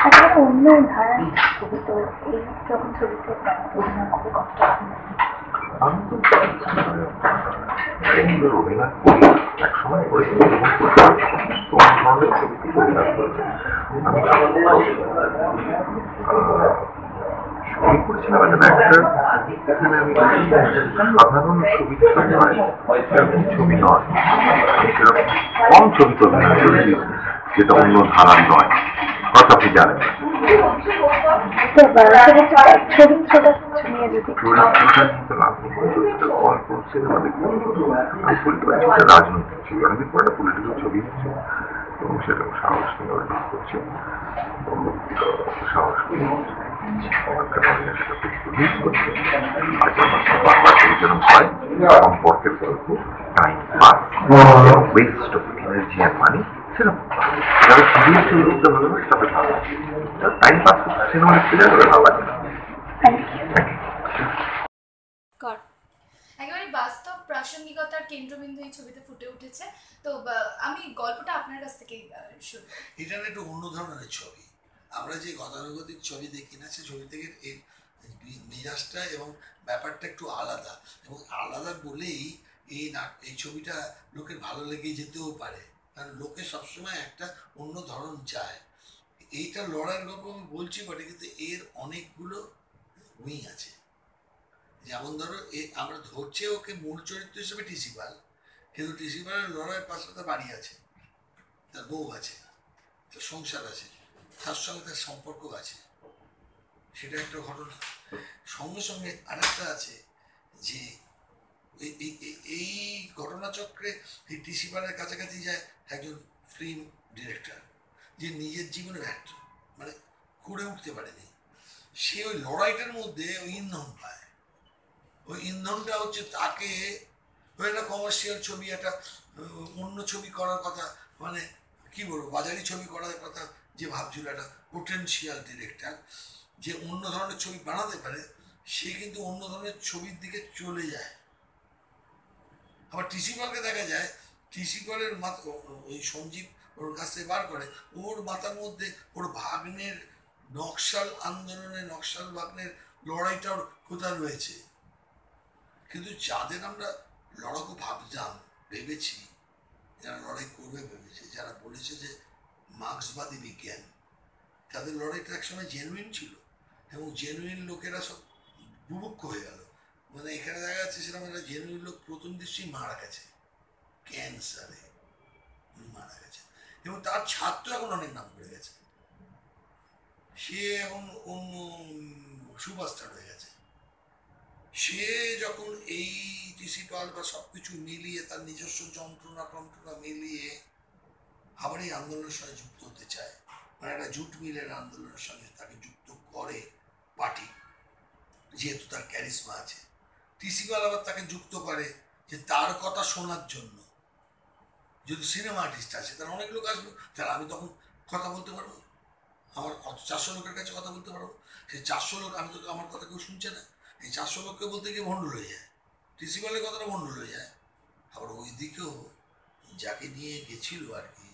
আসলে অন্য ধারার ছবি তো এই রকম ছবিতে অভিনয় করে কষ্ট আমি তো অভিনয় করি একসময় করেছি তোমার ধরনের ছবিতে অভিনয় করেছি। আমি ছবি করেছিলাম একটা অ্যাক্টর, এখানে আমি সাধারণ ছবিতে নয়, সেরকম ছবি নয়, সেরকম কম ছবিতে অভিনয় করেছি যেটা অন্য ধারার নয়, হয়তো আপনি জানেন। রাজনৈতিক ছবি, অনেকদিন পর একটা পলিটিক্যাল ছবি হচ্ছে এবং সেটা সাহস নিয়ে অভিনয় করছে, সাহস নিয়ে সম্পর্কের গল্প, time pass, West of energy and money, সেরকম যারা সিরিয়াস ছবি করতে ভালোবাসে তাদের ভালো লাগে, টাইম পাস করতে সিনেমা দেখতে যায় তাদের ভালো লাগে না। একেবারে বাস্তব প্রাসঙ্গিকতার কেন্দ্রবিন্দু এই ছবিতে ফুটে উঠেছে। তো আমি গল্পটা আপনার কাছ থেকে শুরু। এটা একটু অন্য ধরনের ছবি। আমরা যে গতানুগতিক ছবি দেখি না, সে ছবি থেকে এর মেজাজটা এবং ব্যাপারটা একটু আলাদা, এবং আলাদা বলেই এই ছবিটা লোকের ভালো লেগে যেতেও পারে, কারণ লোকে সবসময় একটা অন্য ধরন চায়। এইটা লড়াইয়ের গল্প আমি বলছি বটে, কিন্তু এর অনেকগুলো উইং আছে। যেমন ধরো আমরা ধরছে ওকে মূল চরিত্র হিসেবে টিসি পাল, কিন্তু টিসি পালের লড়াইয়ের পাশে তার বাড়ি আছে, তার বউ আছে, তার সংসার আছে, তার সঙ্গে তার সম্পর্ক আছে, সেটা একটা ঘটনা। সঙ্গে সঙ্গে আরেকটা আছে যে এই ঘটনাচক্রে এই টিসি পালের কাছাকাছি যায় একজন ফিল্ম ডিরেক্টর, যে নিজের জীবনে ব্যর্থ, মানে করে উঠতে পারেনি। সে ওই লড়াইটার মধ্যে ওই ইন্ধন পায়। ওই ইন্ধনটা হচ্ছে তাকে একটা কমার্শিয়াল ছবি, একটা অন্য ছবি করার কথা, মানে কি বলবো, বাজারি ছবি করার কথা যে ভাবছিল, একটা পোটেনশিয়াল ডিরেক্টর যে অন্য ধরনের ছবি বানাতে পারে, সে কিন্তু অন্য ধরনের ছবির দিকে চলে যায়। আবার টিসি পালকে দেখা যায়, টিসি পালের মাথা ওই সঞ্জীব ওর কাছ থেকে বার করে, ওর মাথার মধ্যে ওর ভাগ্নের নকশাল আন্দোলনে, নকশাল ভাগ্নের লড়াইটার কোথায় রয়েছে। কিন্তু যাদের আমরা লড়াকু ভাবতাম, ভেবেছি, যারা লড়াই করবে ভেবেছে, যারা বলেছে যে মার্ক্সবাদী বিজ্ঞান, তাদের লড়াইটা একসময় জেনুইন ছিল, এবং জেনুইন লোকেরা সব বুভুক্ষ হয়ে গেল। মানে এখানে দেখা যাচ্ছে সেরকম একটা জেনুইন লোক প্রথম দৃশ্যেই মারা গেছে, ক্যান্সারে মারা গেছে, এবং তার ছাত্র এখন অনেক নাম করে গেছে, সে এখন অন্য সুপারস্টার হয়ে গেছে। সে যখন এই টিসি পাল বা সব কিছু মিলিয়ে তার নিজস্ব যন্ত্রণা মিলিয়ে আবার এই আন্দোলনের সঙ্গে যুক্ত হতে চায়, মানে একটা জুট মিলের আন্দোলনের সঙ্গে তাকে যুক্ত করে পার্টি, যেহেতু তার ক্যারিসমা আছে। টিসি পাল আবার তাকে যুক্ত করে যে তার কথা শোনার জন্য, যদি সিনেমা আর্টিস্ট আছে তার অনেক লোক আসবে, তাহলে আমি তখন কথা বলতে পারবো, আমার 400 লোকের কাছে কথা বলতে পারবো। সেই 400 লোক, আমি তো আমার কথা কেউ শুনছে না, এই 400 লোককে বলতে গিয়ে ভণ্ডুল হয়ে যায়, টিসি পালের কথাটা ভণ্ডুল হয়ে যায়। আবার ওই দিকেও যাকে নিয়ে গেছিল আর কি,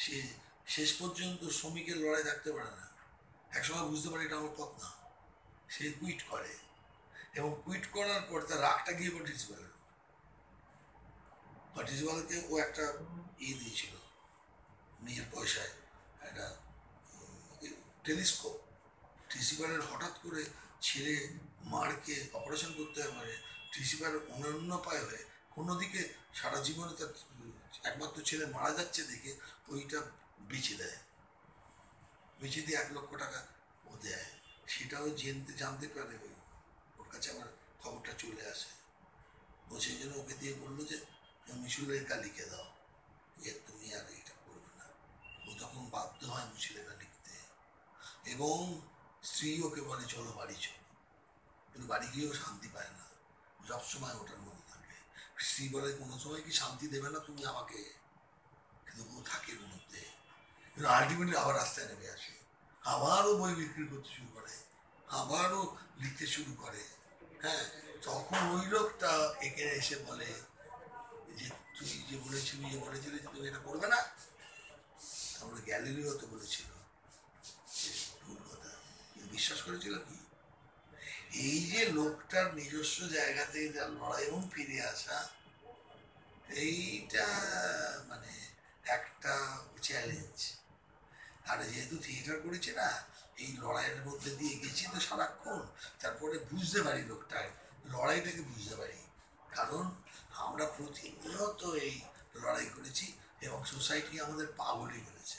সে শেষ পর্যন্ত শ্রমিকের লড়াই থাকতে পারে না, একসময় বুঝতে পারে এটা আমার পথ না, সে কুইট করে, এবং কুইট করার পর তার রাগটা গিয়ে পড়ে টিসি পালের। টিসি পালকে ও একটা দিয়েছিল নিজের পয়সায়, একটা টেলিস্কোপ। টিসি পালের হঠাৎ করে ছেলে মারকে অপারেশন করতে পারে, টিসি পালের অনন্য পায় হয়ে কোনো দিকে সারা জীবনে তার একমাত্র ছেলে মারা যাচ্ছে দেখে ওইটা বেঁচে দেয়, বেঁচে দিয়ে 1 লক্ষ টাকা ও দেয়। সেটাও জানতে পারে, ওর কাছে আমার খবরটা চলে আসে, ও সেই জন্য ওকে দিয়ে বললো যে মিশুলেখা লিখে দাও, যে তুমি আর এটা করবে না। ও তখন বাধ্য হয় মিশুলেখা লিখতে, এবং স্ত্রী ওকে বলে চলো বাড়ি চলো, কিন্তু বাড়ি গিয়েও শান্তি পায় না, সবসময় ওটার মধ্যে থাকে। স্ত্রী বলে কোনো সময় কি শান্তি দেবে না তুমি আমাকে, কিন্তু ও থাকে ওর মধ্যে। কিন্তু আলটিমেটলি আবার রাস্তায় নেমে আসে, আবারও বই বিক্রি করতে শুরু করে, আবারও লিখতে শুরু করে। হ্যাঁ, তখন ওই লোকটা একে এসে বলে যে তুই যে বলেছিলি যে তুমি এটা করবে না, তারপরে গ্যালিলিও তো বলেছিল করেছিল কি, এই যে লোকটার নিজস্ব জায়গা থেকে যা লড়াই এবং ফিরে আসা, এইটা মানে একটা চ্যালেঞ্জ। আর যেহেতু থিয়েটার করেছে না, এই লড়াইয়ের মধ্যে দিয়ে গেছি তো সারাক্ষণ, তারপরে বুঝতে পারি লোকটার লড়াইটাকে বুঝতে পারি। কারণ আমরা প্রতিনিয়ত এই লড়াই করেছি এবং সোসাইটি আমাদের পাগলই করেছে,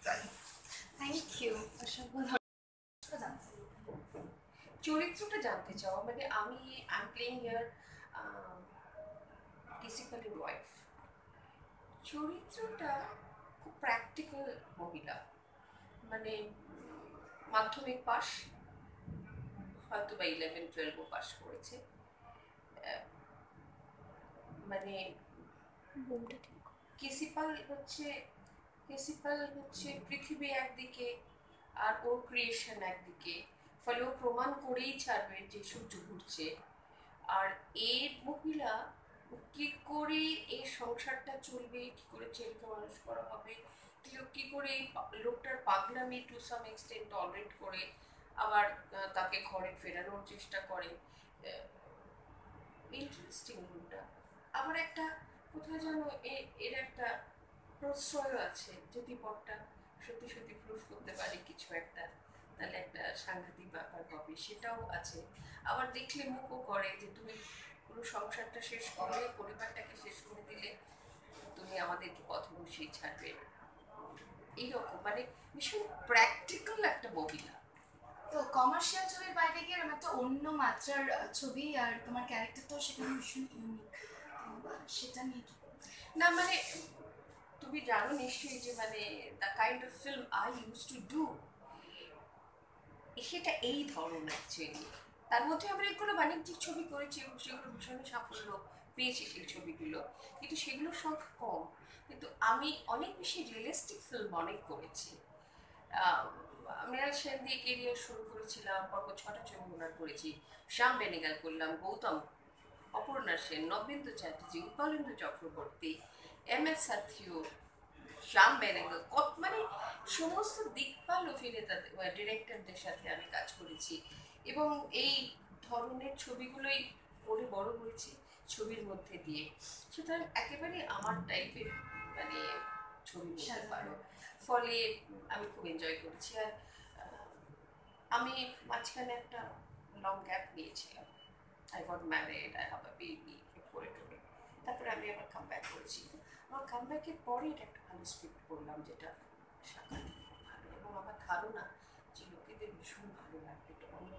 তাই। থ্যাংক ইউ, অসংখ্য ধন্যবাদ। চরিত্রটা জানতে চাও, মানে আমি I am playing here discipline wife. চরিত্রটা খুব প্র্যাকটিক্যাল মহিলা, মানে মাধ্যমিক পাস, হয়তো বা 11-12 পাস করেছে, মানে কেসিপাল হচ্ছে পৃথিবী একদিকে আর ওর ক্রিয়েশন একদিকে, ফলে ও প্রমাণ করেই ছাড়বে যে সূর্য ঘুরছে। আর এই মহিলা কি করে এই সংসারটা চলবে, কি করে ছেলেকে মানুষ করা হবে, কি করে এই লোকটার পাগলামি টু সাম এক্সটেন্ট টলারেট করে আবার তাকে ঘরে ফেরানোর চেষ্টা করে। ইন্টারেস্টিং রুমটা। আবার একটা কোথায় যেন এর একটা প্রশ্রয় আছে, যদি পটটা সত্যি সত্যি প্রুফ করতে পারি কিছু একটা, তাহলে একটা সাংঘাতিক ব্যাপার হবে, সেটাও আছে। আবার দেখলে মুখও করে যে তুমি পুরো সংসারটা শেষ করে, পরিবারটাকে শেষ করে দিলে, তুমি আমাদেরকে পথে বসিয়ে ছাড়বে, এইরকম মানে ভীষণ প্র্যাকটিক্যাল একটা মহিলা। তো কমার্শিয়াল ছবির বাইরে গিয়ে এরকম একটা অন্য মাত্রার ছবি, আর তোমার ক্যারেক্টারটাও সেখানে ভীষণ ইউনিক, সেটা নিয়ে কি? না মানে তুমি জানো নিশ্চয়ই যে মানে the kind of film I use to do, সেটা এই ধরনের অ্যাকচুয়ালি। তার মধ্যে আমরা এগুলো বাণিজ্যিক ছবি করেছি এবং সেগুলো ভীষণ সাফল্য পেয়েছি সেই ছবিগুলো, কিন্তু সেগুলোর সংখ্যা কম। কিন্তু আমি অনেক বেশি রিয়েলিস্টিক ফিল্ম অনেক করেছি। মৃণাল সেন দিয়ে কেরিয়ার শুরু করেছিলাম, পরপর 6টা ছবি ওনার করেছি। শ্যাম বেনেগাল করলাম, গৌতম, অপর্ণা সেন, নবেন্দু চ্যাটার্জি, উৎপলেন্দু চক্রবর্তী, MS সাথিও, শ্যাম বেনেগাল, মানে সমস্ত দিকপাল অভিনেতাদের ডিরেক্টরদের সাথে আমি কাজ করেছি এবং এই ধরনের ছবিগুলোই করে বড় হয়েছি ছবির মধ্যে দিয়ে। সুতরাং একেবারে আমার টাইপের মানে ছবি বলতে পারো, ফলে আমি খুব এনজয় করেছি। আর আমি মাঝখানে একটা লং গ্যাপ নিয়েছিলাম, I got married, I have a baby, করে টোরে, তারপরে আমি আবার কাম ব্যাক করেছি। আমার কাম ব্যাকের পরে এটা একটা ভালো স্ক্রিপ্ট করলাম, যেটা সাংঘাতিক খুব ভালো, এবং আমার ধারণা যে লোকেদের ভীষণ ভালো লাগবে, এটা অন্য